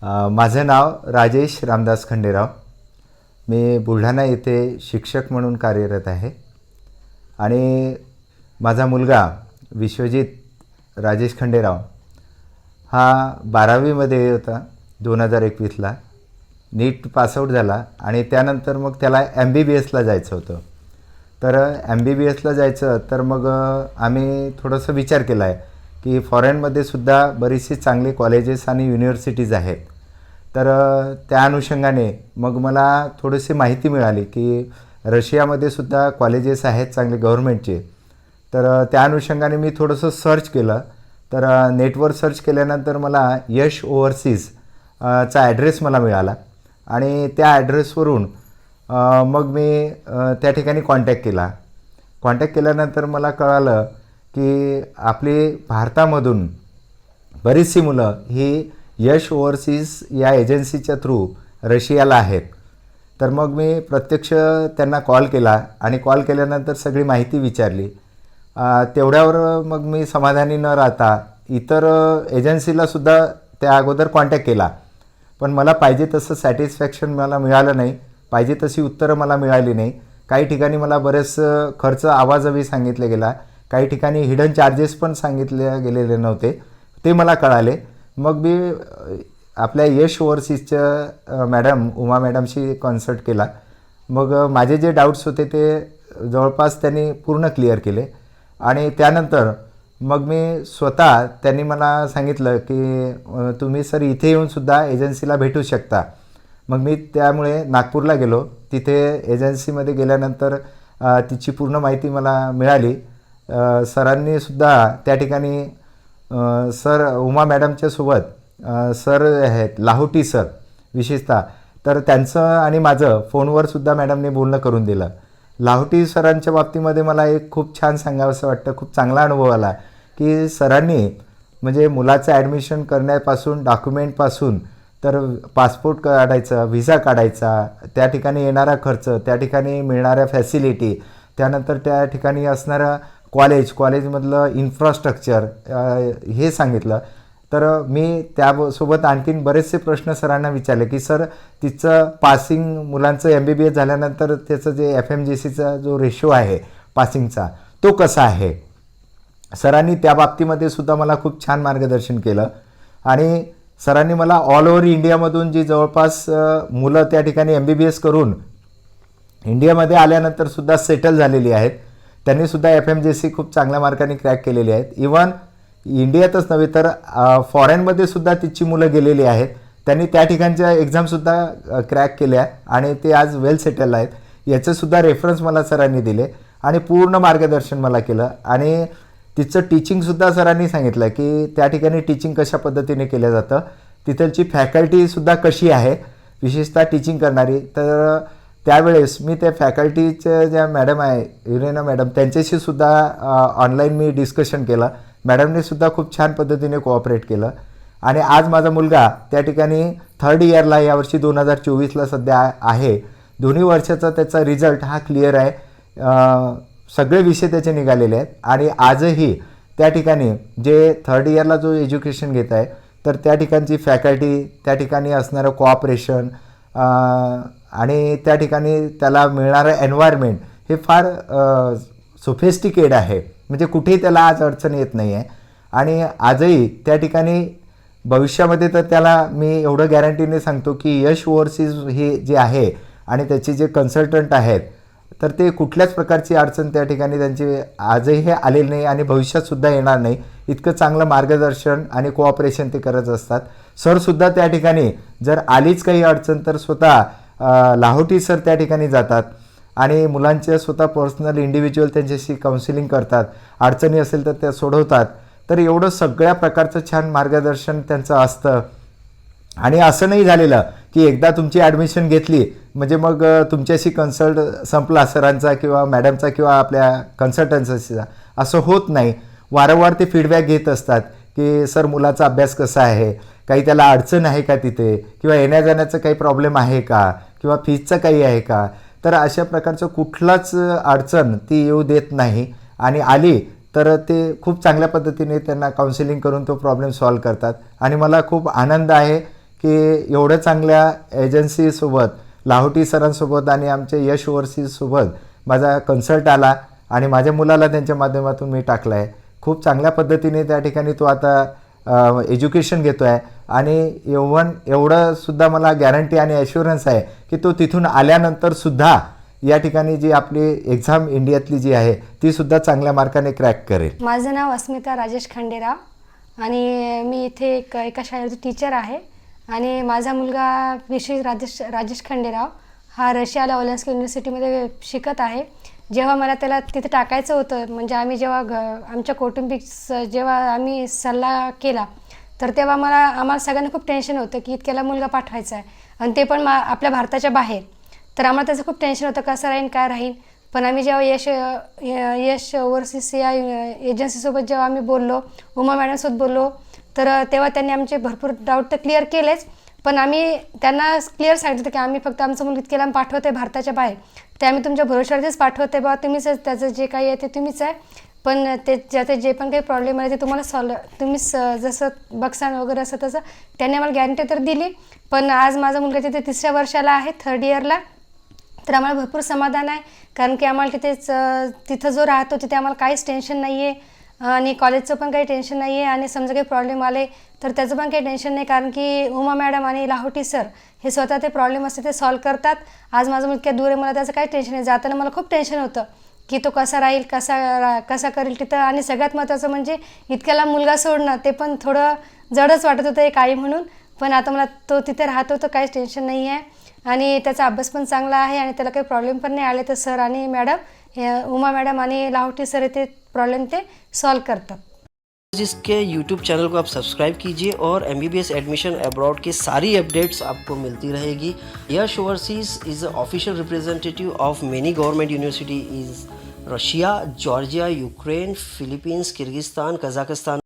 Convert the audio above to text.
माझं नाव राजेश रामदास खंडेराव. मी बुलढाणा येथे शिक्षक म्हणून कार्यरत आहे आणि माझा मुलगा विश्वजित राजेश खंडेराव हा 12वीमध्ये होता 2021ला. नीट पासआउट झाला आणि त्यानंतर मग त्याला MBBSला जायचं होतं. तर MBBSला जायचं तर मग आम्ही थोडंसं विचार केला आहे की फॉरेनमध्ये सुद्धा बरीचशी चांगली कॉलेजेस आणि युनिव्हर्सिटीज आहेत. तर त्या अनुषंगाने मग मला थोडीशी माहिती मिळाली की रशियामध्ये सुद्धा कॉलेजेस आहेत चांगले गव्हर्नमेंटचे. तर त्या अनुषंगाने मी थोडंसं सर्च केलं. तर नेटवर सर्च केल्यानंतर मला यश ओव्हरसीज चा ॲड्रेस मला मिळाला आणि त्या ॲड्रेसवरून मग मी त्या ठिकाणी कॉन्टॅक्ट केला. कॉन्टॅक्ट केल्यानंतर मला कळालं की आपली भारतामधून बरीचशी मुलं ही यश ओव्हरसीज या एजन्सीच्या थ्रू रशियाला आहेत. तर मग मी प्रत्यक्ष त्यांना कॉल केला आणि कॉल केल्यानंतर सगळी माहिती विचारली. तेवढ्यावर मग मी समाधानी न राहता इतर एजन्सीलासुद्धा त्या अगोदर कॉन्टॅक्ट केला. पण मला पाहिजे तसं सॅटिस्फॅक्शन मला मिळालं नाही, पाहिजे तशी उत्तरं मला मिळाली नाही. काही ठिकाणी मला बरेच खर्च आवाजवी सांगितले गेला, काही ठिकाणी हिडन चार्जेस पण सांगितले गेलेले नव्हते, ते मला कळाले. मग मी आपल्या यश ओव्हरसीजच्या मॅडम उमा मॅडमशी कन्सल्ट केला. मग माझे जे डाऊट्स होते ते जवळपास त्यांनी पूर्ण क्लिअर केले आणि त्यानंतर मग मी स्वतः त्यांनी मला सांगितलं की तुम्ही सर इथे येऊनसुद्धा एजन्सीला भेटू शकता. मग मी त्यामुळे नागपूरला गेलो. तिथे एजन्सीमध्ये गेल्यानंतर तिची पूर्ण माहिती मला मिळाली. सरांनीसुद्धा त्या ठिकाणी सर उमा मॅडमच्या सोबत सर आहेत लाहोटी सर विशेषतः, तर त्यांचं आणि माझं फोनवरसुद्धा मॅडमने बोलणं करून दिलं. लाहोटी सरांच्या बाबतीमध्ये मला एक खूप छान सांगावंसं वाटतं, खूप चांगला अनुभव आला की सरांनी म्हणजे मुलाचं ॲडमिशन करण्यापासून डॉक्युमेंटपासून तर पासपोर्ट काढायचा, व्हिसा काढायचा, त्या ठिकाणी येणारा खर्च, त्या ठिकाणी मिळणाऱ्या फॅसिलिटी, त्यानंतर त्या ठिकाणी असणारं कॉलेजमधलं इन्फ्रास्ट्रक्चर हे सांगितलं. तर मी त्यासोबत आणखीन बरेचसे प्रश्न सरांना विचारले की सर तिचं पासिंग मुलांचं MBBS झाल्यानंतर त्याचं जे FMGCचा जो रेशो आहे पासिंगचा तो कसा आहे. सरांनी त्या बाबतीमध्ये सुद्धा मला खूप छान मार्गदर्शन केलं आणि सरांनी मला ऑल ओव्हर इंडियामधून जी जवळपास मुलं त्या ठिकाणी MBBS करून इंडियामध्ये आल्यानंतरसुद्धा सेटल झालेली आहेत, त्यांनीसुद्धा FMGC खूप चांगल्या मार्काने क्रॅक केलेली आहेत. इवन इंडियातच नव्हे तर फॉरेनमध्ये सुद्धा तिची मुलं गेलेली आहेत, त्यांनी त्या ठिकाणच्या एक्झामसुद्धा क्रॅक केल्या आणि ते आज वेल सेटल आहेत. याचंसुद्धा रेफरन्स मला सरांनी दिले आणि पूर्ण मार्गदर्शन मला केलं. आणि तिचं टीचिंगसुद्धा सरांनी सांगितलं की त्या ठिकाणी टीचिंग कशा पद्धतीने केलं जातं, तिथलची फॅकल्टीसुद्धा कशी आहे विशेषतः टीचिंग करणारी. तर त्यावेळेस मी त्या फॅकल्टीच्या ज्या मॅडम आहे इरेना मॅडम त्यांच्याशी सुद्धा ऑनलाईन मी डिस्कशन केलं. मॅडमनेसुद्धा खूप छान पद्धतीने कोऑपरेट केलं आणि आज माझा मुलगा त्या ठिकाणी 3rd इयरला यावर्षी 2024ला सध्या आहे. दोन्ही वर्षाचा त्याचा रिझल्ट हा क्लिअर आहे. सगळे विषय त्याचे निघालेले आहेत आणि आजही त्या ठिकाणी जे 3rd इयरला जो एज्युकेशन घेत आहे तर त्या ठिकाणची फॅकल्टी, त्या ठिकाणी असणारं कोऑपरेशन आणि त्या ठिकाणी त्याला मिळणारं एन्व्हायरमेंट हे फार सोफिस्टिकेट आहे. म्हणजे कुठेही त्याला आज अडचण येत नाही आहे आणि आजही त्या ठिकाणी भविष्यामध्ये तर त्याला मी एवढं गॅरंटीने सांगतो की यश ओव्हरसीज हे जे आहे आणि त्याचे जे कन्सल्टंट आहेत तर ते कुठल्याच प्रकारची अडचण त्या ठिकाणी त्यांची आजही आलेली नाही आणि भविष्यातसुद्धा येणार नाही. इतकं चांगलं मार्गदर्शन आणि कोऑपरेशन ते करत असतात. सरसुद्धा त्या ठिकाणी जर आलीच काही अडचण तर स्वतः लाहोटी सर त्या ठिकाणी जातात आणि मुलांच्या स्वतः पर्सनल इंडिव्हिज्युअल त्यांच्याशी काउन्सिलिंग करतात, अडचणी असेल तर त्या सोडवतात. तर एवढं सगळ्या प्रकारचं छान मार्गदर्शन त्यांचं असतं. आणि असं नाही झालेलं की एकदा तुमची ॲडमिशन घेतली म्हणजे मग तुमच्याशी कन्सल्ट संपला सरांचा किंवा मॅडमचा किंवा आपल्या कन्सल्टन्सीचा, असं होत नाही. वारंवार ते फीडबॅक घेत असतात की सर मुलाचा अभ्यास कसा आहे, काही त्याला अडचण आहे का तिथे, किंवा येण्या जाण्याचं काही प्रॉब्लेम आहे का, किंवा फीजचं काही आहे का. तर अशा प्रकारचं कुठलाच अडचण ती येऊ देत नाही आणि आली तर ते खूप चांगल्या पद्धतीने त्यांना काउन्सिलिंग करून तो प्रॉब्लेम सॉल्व्ह करतात. आणि मला खूप आनंद आहे की एवढं चांगल्या एजन्सीसोबत लाहोटी सरांसोबत आणि आमचे यश ओव्हरसीजसोबत माझा कन्सल्ट आला आणि माझ्या मुलाला त्यांच्या माध्यमातून मी टाकला आहे. खूप चांगल्या पद्धतीने त्या ठिकाणी तो आता एज्युकेशन घेतो आहे आणि एवढंसुद्धा मला गॅरंटी आणि ॲश्युरन्स आहे की तो तिथून आल्यानंतरसुद्धा या ठिकाणी जी आपली एक्झाम इंडियातली जी आहे तीसुद्धा चांगल्या मार्काने क्रॅक करेल. माझं नाव अस्मिता राजेश खंडेराव आणि मी इथे एका शाळेची टीचर आहे आणि माझा मुलगा विशेष राजेश खंडेराव हा रशियाला ओलेन्स्क युनिव्हर्सिटीमध्ये शिकत आहे. जेव्हा मला त्याला तिथे टाकायचं होतं म्हणजे आम्ही जेव्हा आमच्या कौटुंबिक जेव्हा आम्ही सल्ला केला तर तेव्हा आम्हाला सगळ्यांना खूप टेन्शन होतं की इतक्याला मुलगा पाठवायचा आहे आणि ते पण आपल्या भारताच्या बाहेर. तर आम्हाला त्याचं खूप टेन्शन होतं कसं राहील काय राहील. पण आम्ही जेव्हा यश ओव्हरसीज या एजन्सीसोबत जेव्हा आम्ही बोललो, उमा मॅडमसोबत बोललो तर तेव्हा त्यांनी आमचे भरपूर डाऊट तर क्लिअर केलेच. पण आम्ही त्यांना क्लिअर सांगितलं की आम्ही फक्त आमचं मुलगा इतक्याला पाठवतो आहे भारताच्या बाहेर ते आम्ही तुमच्या भरोश्यावरतीच पाठवते बा तुम्हीच त्याचं जे काही आहे ते तुम्हीच आहे. पण ते ज्याचे जे पण काही प्रॉब्लेम आहे ते तुम्हाला तुम्हीच जसं बक्षान वगैरे असं तसं त्यांनी आम्हाला गॅरंटी तर दिली. पण आज माझा मुलगा तिथे 3ऱ्या वर्षाला आहे, 3rd इयरला. तर आम्हाला भरपूर समाधान आहे कारण की आम्हाला तिथं जो राहतो तिथे आम्हाला काहीच टेन्शन नाही आहे आणि कॉलेजचं पण काही टेन्शन नाही आहे आणि समजा काही प्रॉब्लेम आले तर त्याचं पण काही टेन्शन नाही कारण की उमा मॅडम आणि लाहोटी सर हे स्वतः ते प्रॉब्लेम असते ते सॉल्व करतात. आज माझं मुलगा इतक्या दूर आहे, मला त्याचं काही टेन्शन नाही. जाताना मला खूप टेन्शन होतं की तो कसा राहील कसा करेल तिथं आणि सगळ्यात महत्त्वाचं म्हणजे इतक्याला मुलगा सोडणं ते पण थोडं जडच वाटत होतं एक आई म्हणून. पण आता मला तो तिथे राहतो तर काहीच टेन्शन नाही आहे आणि त्याचा अभ्यास पण चांगला आहे आणि त्याला काही प्रॉब्लेम पण नाही आले तर सर आणि मॅडम उमा मॅडम आणि लाहोटी सर ते प्रॉब्लेम ते सॉल्व करतात. जिसके YouTube चैनल को आप सब्सक्राइब कीजिए और MBBS एडमिशन अब्रॉड की सारी अपडेट्स आपको मिलती रहेगी. Yash overseas is a official representative of many government university is Russia, Georgia, Ukraine, Philippines, Kyrgyzstan, Kazakhstan.